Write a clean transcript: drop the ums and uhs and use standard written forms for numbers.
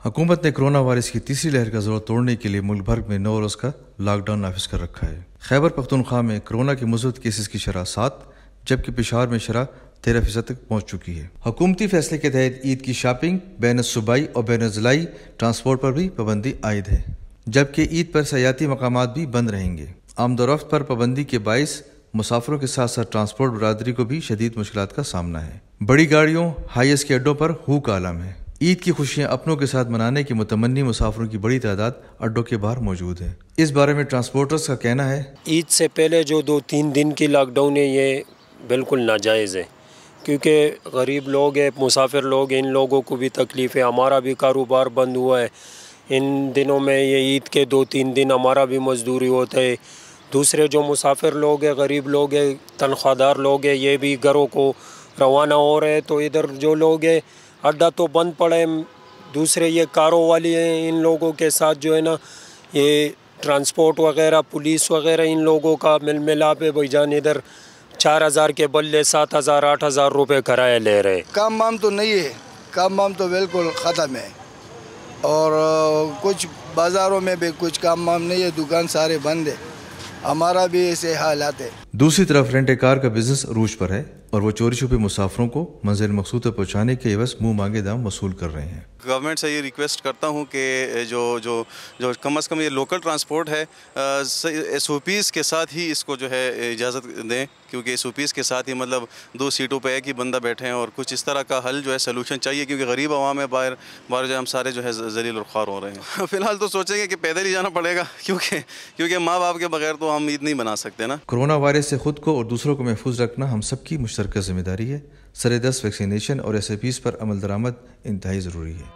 حکومت نے corona virus کی تیسری لہر کا زور توڑنے کے لیے ملک بھر میں 9 روز کا لاک ڈاؤن نافذ کر رکھا ہے۔ خیبر پختونخوا میں کرونا کے مثبت کیسز کی شرح 7 جبکہ پشاور میں شرح 13% تک پہنچ چکی ہے۔ حکومتی فیصلے کے تحت عید کی شاپنگ، بین الصوبائی اور بین الضلعی ٹرانسپورٹ پر بھی پابندی عائد ہے، جبکہ عید پر سیاحتی مقامات بھی بند رہیں گے۔ آمد و رفت پر پابندی کے باعث مسافروں کے ساتھ ساتھ ٹرانسپورٹ برادری کو بھی شدید مشکلات کا سامنا ہے۔ بڑی گاڑیوں، ہائی ایس کے اڈوں پر ہو کا عالم ہے۔ عید کی خوشیاں اپنوں کے ساتھ منانے کی متمنی مسافروں کی بڑی تعداد اڈوں کے باہر موجود ہے۔ اس بارے میں ٹرانسپورٹرز کا کہنا ہے، عید سے پہلے جو 2-3 دن کی لاک ڈاؤن ہے یہ بالکل ناجائز ہے، کیونکہ غریب لوگ ہیں، مسافر لوگ ہیں، ان لوگوں کو بھی تکلیف ہے۔ ہمارا بھی کاروبار بند ہوا ہے ان دنوں میں، یہ عید کے 2-3 دن ہمارا بھی مزدوری ہوتا ہے۔ دوسرے جو مسافر لوگ ہیں، غریب لوگ ہیں، تنخواہ دار لوگ ہیں، یہ بھی گھروں کو روانہ ہو رہے ہیں، تو ادھر جو لوگ ہیں اڈا تو بند پڑے۔ دوسرے یہ کاروں والی ہیں، ان لوگوں کے ساتھ جو ہے نا یہ ٹرانسپورٹ وغیرہ، پولیس وغیرہ، ان لوگوں کا مل ملاپ ہے۔ بھائی جان ادھر 4,000 کے بدلے 7,000 8,000 روپے کرایہ لے رہے۔ کام وام تو نہیں ہے، کام وام تو بالکل ختم ہے، اور کچھ بازاروں میں بھی کچھ کام وام نہیں ہے، دکان سارے بند ہے، ہمارا بھی ایسے حالات ہے۔ دوسری طرف رینٹ کار کا بزنس عروج پر ہے اور وہ چوری چھپے مسافروں کو منزل مقصود تک پہنچانے کے عوض منہ مانگے دام وصول کر رہے ہیں۔ گورنمنٹ سے یہ ریکویسٹ کرتا ہوں کہ جو کم از کم یہ لوکل ٹرانسپورٹ ہے ایس او پیز کے ساتھ ہی اس کو جو ہے اجازت دیں، کیونکہ ایس او پیز کے ساتھ ہی مطلب 2 سیٹوں پہ ایک ہی بندہ بیٹھے ہیں، اور کچھ اس طرح کا حل جو ہے سلوشن چاہیے، کیونکہ غریب عوام ہے، باہر جو ہم سارے جو ہے ذلیل اور خوار ہو رہے ہیں۔ فی الحال تو سوچیں گے کہ پیدل ہی جانا پڑے گا، کیونکہ ماں باپ کے بغیر تو ہم عید نہیں بنا سکتے نا۔ کرونا وائرس سے خود کو اور دوسروں کو محفوظ رکھنا ہم سب کی مشترکہ ذمہ داری ہے۔ سر دست ویکسینیشن اور ایس او پیز پر عمل درآمد انتہائی ضروری ہے۔